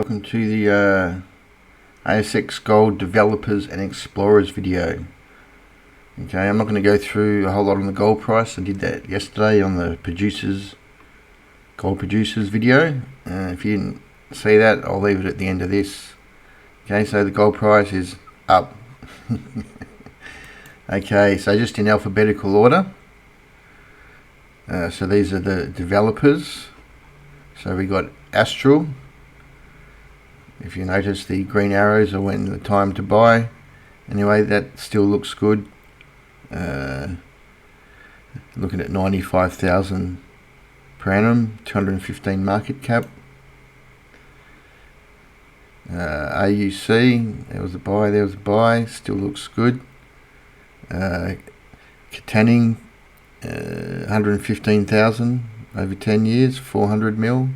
welcome to the ASX Gold Developers and Explorers video. Okay, I'm not going to go through a whole lot on the gold price. I did that yesterday on the gold producers video. If you didn't see that, I'll leave it at the end of this. Okay, so the gold price is up. Okay, so just in alphabetical order. So these are the developers. So we got Astral. If you notice, the green arrows are when the time to buy. Anyway, that still looks good. Looking at 95,000 per annum, 215 market cap. AUC, there was a buy, still looks good. Katanning, 115,000 over 10 years, 400 mil.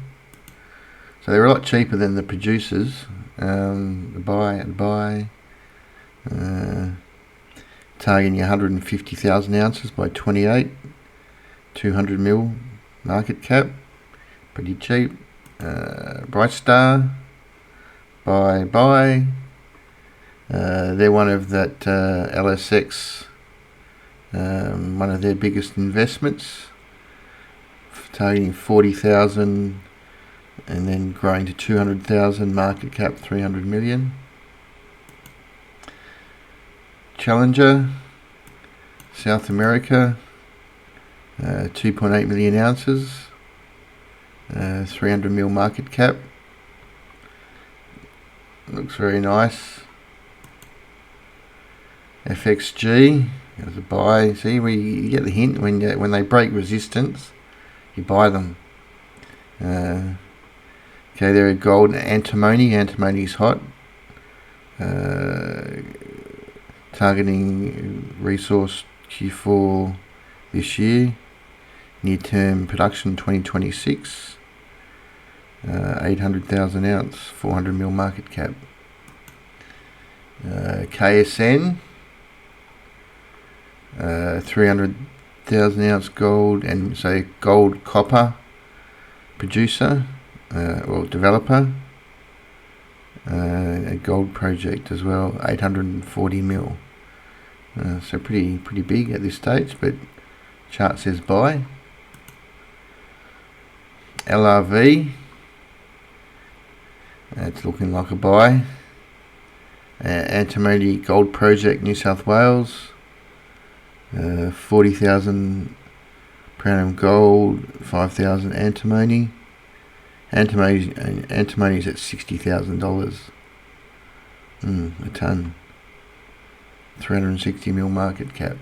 So they're a lot cheaper than the producers. The buy, targeting 150,000 ounces by 28, 200 mil market cap, pretty cheap. Brightstar, buy. They're one of that LSX, one of their biggest investments, targeting 40,000. And then growing to 200,000, market cap 300 million. Challenger, South America, 2.8 million ounces, 300 mil market cap. Looks very nice. FXG, there's a buy. See, you get the hint when they break resistance, you buy them. Okay, there are gold and antimony. Antimony's hot. Targeting resource Q4 this year. Near-term production 2026. 800,000 ounce, 400 mil market cap. KSN. 300,000 ounce gold and say gold copper producer. Or developer, a gold project as well, 840 mil. So pretty big at this stage, but chart says buy. LRV, it's looking like a buy. Antimony gold project, New South Wales, 40,000 per annum gold, 5,000 antimony. Antimony is at $60,000 a ton. 360 mil market cap.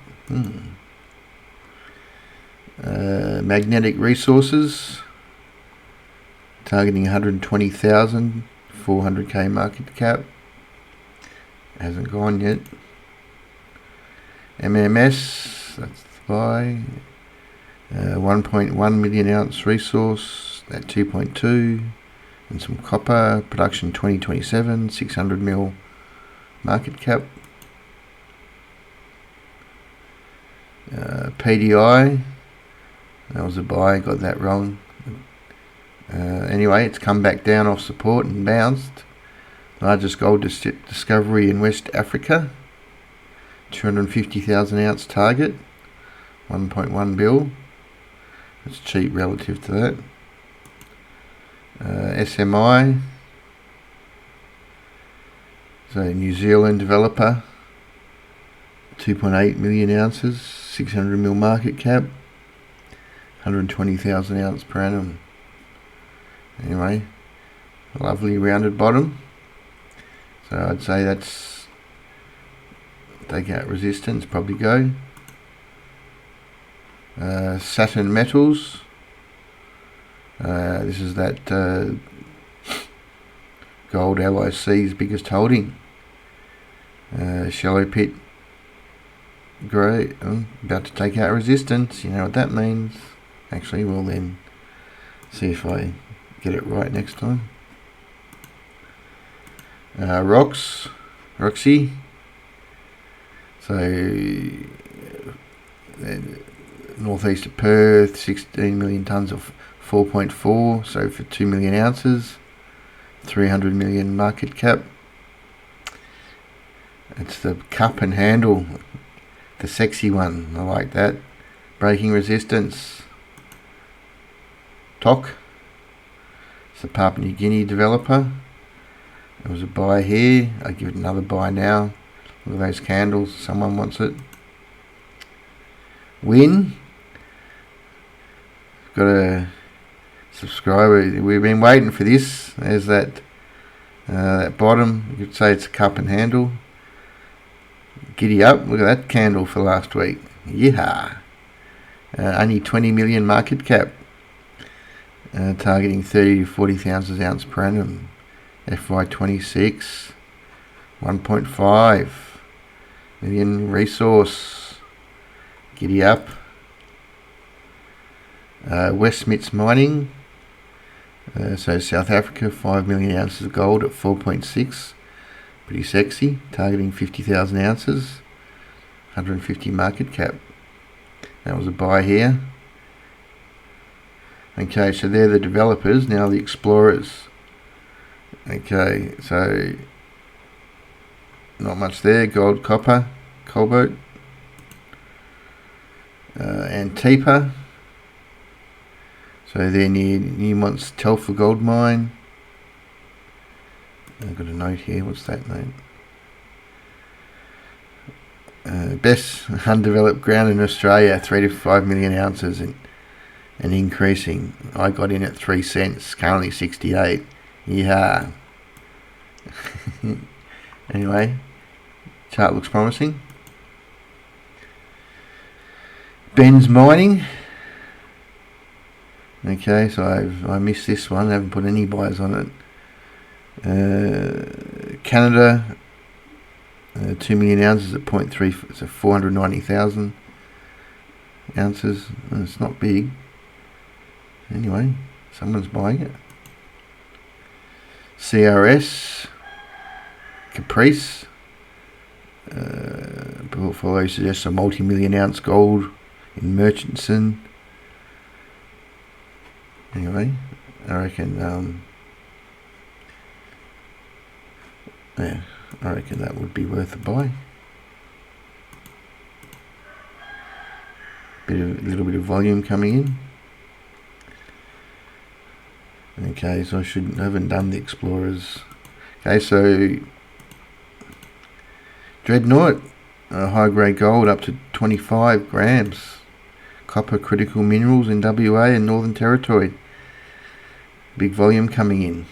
Magnetic Resources, targeting 120,000, 400k market cap. Hasn't gone yet. MMS, that's the buy. 1.1 million ounce resource at 2.2, and some copper production 2027, 600 mil market cap. PDI, that was a buy, got that wrong. Anyway, it's come back down off support and bounced. Largest gold discovery in West Africa, 250,000 ounce target, 1.1 bill. It's cheap relative to that. SMI, so New Zealand developer, 2.8 million ounces, 600 mil market cap, 120,000 ounce per annum. Anyway, a lovely rounded bottom. So I'd say that's take out resistance, probably go. Saturn Metals. This is that gold LIC's biggest holding. Shallow pit grey, about to take out resistance. You know what that means. Actually, we'll then see if I get it right next time. Roxy. So northeast of Perth, 16 million tonnes of 4.4, so for 2 million ounces, 300 million market cap. It's the cup and handle, the sexy one. I like that. Breaking resistance. TOC. It's the Papua New Guinea developer. There was a buy here. I give it another buy now. Look at those candles. Someone wants it. Win. Got a subscriber. We've been waiting for this. There's that bottom. You could say it's a cup and handle. Giddy up. Look at that candle for last week. Yeah. Only 20 million market cap. Targeting 30 to 40,000 ounce per annum. FY26. 1.5 million resource. Giddy up. Westmits Mining. So South Africa, 5 million ounces of gold at 4.6. Pretty sexy. Targeting 50,000 ounces. 150 market cap. That was a buy here. Okay, so they're the developers. Now the explorers. Okay, so not much there. Gold, copper, cobalt, Antipa. So they're near Newmont's Telfer gold mine. I've got a note here. What's that note? Best undeveloped ground in Australia, 3 to 5 million ounces and increasing. I got in at 3 cents, currently 68. Yeah. Anyway, chart looks promising. Ben's Mining. Okay, so I missed this one. I haven't put any buys on it. Canada, 2 million ounces at 0.3. It's a 490,000 ounces. And it's not big. Anyway, someone's buying it. CRS, Caprice. Portfolio suggests a multi-million ounce gold in Murchison. Anyway, I reckon that would be worth a buy. A little bit of volume coming in. Okay, so I haven't done the explorers. Okay, so Dreadnought, high grade gold up to 25 grams. Copper critical minerals in WA and Northern Territory. Big volume coming in.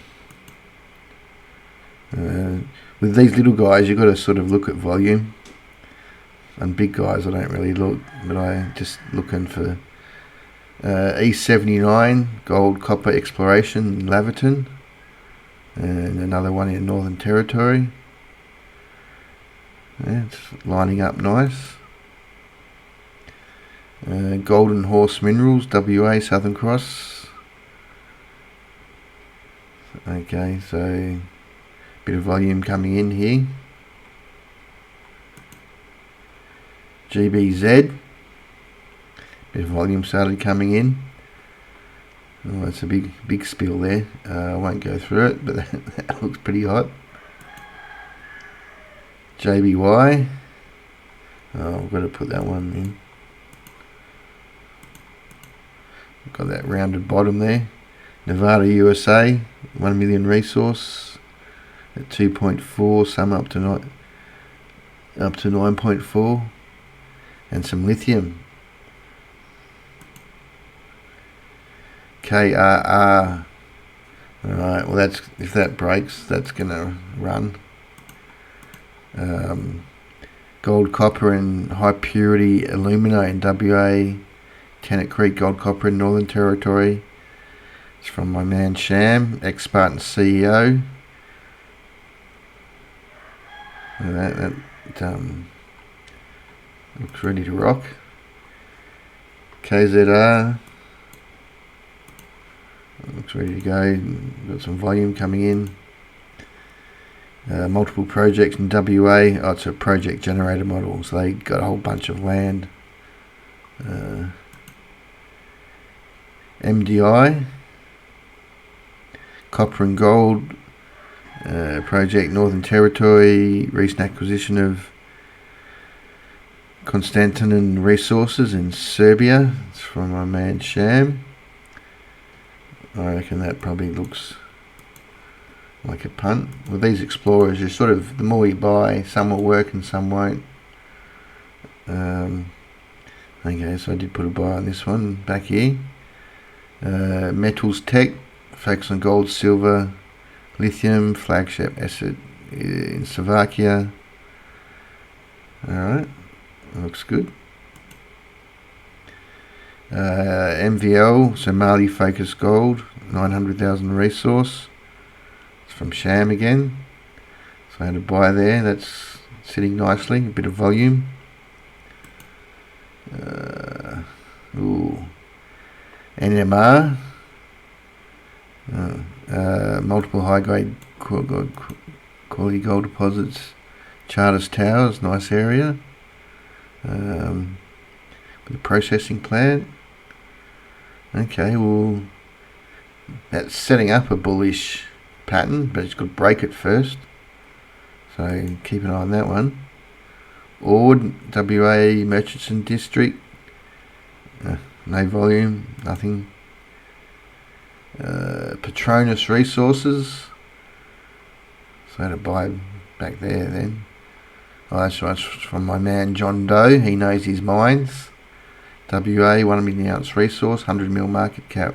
With these little guys, you've got to sort of look at volume. And big guys, I don't really look, but I'm just looking for E79 gold copper exploration in Laverton, and another one in Northern Territory. Yeah, it's lining up nice. Golden Horse Minerals, WA, Southern Cross. Okay, so bit of volume coming in here. GBZ, bit of volume started coming in. Oh, that's a big spill there. I won't go through it, but that looks pretty hot. JBY, I've got to put that one in. Got that rounded bottom there. Nevada, USA, 1 million resource at 2.4, some up to 9.4, and some lithium. KRR. Alright, well if that breaks, that's gonna run. Gold, copper and high purity alumina in WA. Tennant Creek gold, copper in Northern Territory. It's from my man Sham, ex-Spartan CEO. That looks ready to rock. KZR looks ready to go. Got some volume coming in. Multiple projects in WA. Oh, it's a project generator model, so they got a whole bunch of land. MDI, copper and gold Project Northern Territory, recent acquisition of Konstantin Resources in Serbia. It's from my man Sham. I reckon that probably looks like a punt. With these explorers, you sort of, the more you buy, some will work and some won't. Okay, so I did put a buy on this one back here. Metals Tech, focus on gold, silver, lithium, flagship asset in Slovakia. Alright, looks good. MVL, Somali focus gold, 900,000 resource. It's from Sham again. So I had a buy there, that's sitting nicely, a bit of volume. NMR, multiple high-grade quality gold deposits, Charters Towers, nice area, with a processing plant. Okay, well, that's setting up a bullish pattern, but it's got to break it first, so keep an eye on that one. Ord, WA Murchison District, no volume, nothing. Patronus Resources, so I had to buy back there then. Oh, that's from my man John Doe, he knows his mines. WA, 1 million ounce resource, 100 mil market cap.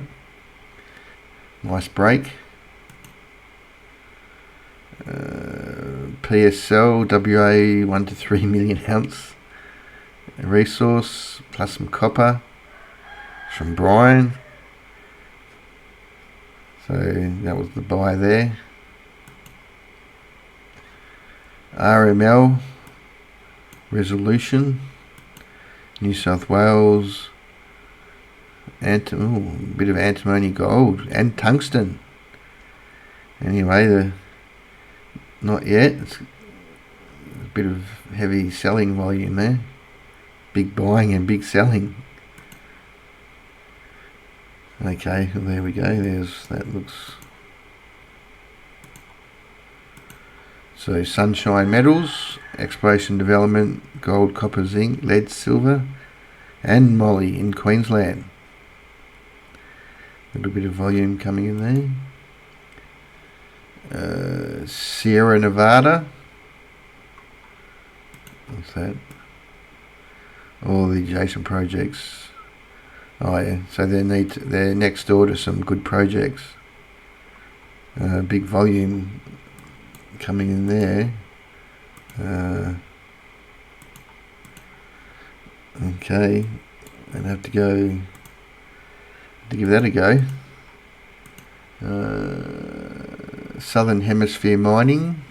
Nice break. PSL, WA, 1 to 3 million ounce resource, plus some copper. From Brian. So that was the buy there. RML, Resolution, New South Wales, a bit of antimony gold and tungsten. Anyway, not yet. It's a bit of heavy selling volume there. Big buying and big selling. Okay, well, there we go. That looks. So Sunshine Metals, exploration development, gold, copper, zinc, lead, silver, and moly in Queensland. A little bit of volume coming in there. Sierra Nevada. What's that? All the adjacent projects. Oh yeah, so they're next door to some good projects. Big volume coming in there. Okay, I'd have to give that a go. Southern Hemisphere Mining,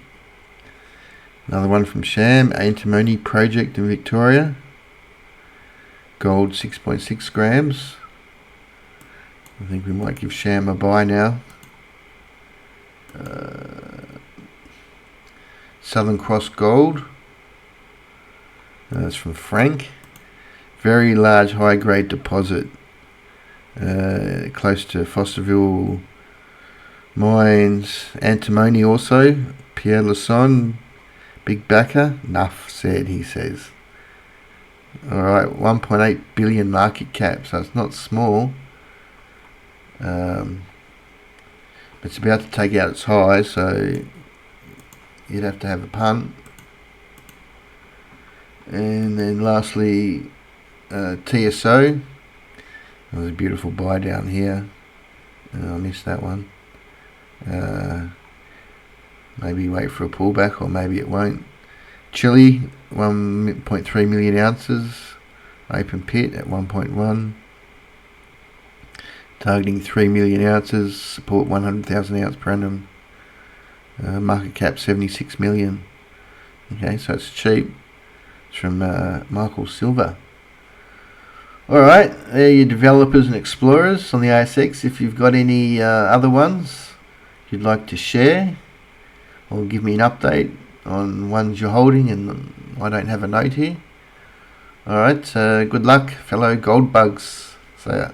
another one from Sham, antimony project in Victoria. Gold 6.6 grams. I think we might give Sham a buy now. Southern Cross Gold. That's from Frank. Very large high grade deposit. Close to Fosterville Mines. Antimony also. Pierre Lasson. Big backer. Nuff said, he says. Alright, 1.8 billion market cap, so it's not small. It's about to take out its high, so you'd have to have a punt. And then lastly, TSO. There's a beautiful buy down here. I missed that one. Maybe wait for a pullback, or maybe it won't. Chile, 1.3 million ounces, open pit at 1.1, targeting 3 million ounces, support 100,000 ounce per annum, market cap 76 million. Okay, so it's cheap. It's from Michael Silver. Alright, there are your developers and explorers on the ASX. If you've got any other ones you'd like to share or give me an update on ones you're holding and I don't have a note here. Alright, good luck fellow gold bugs. See ya.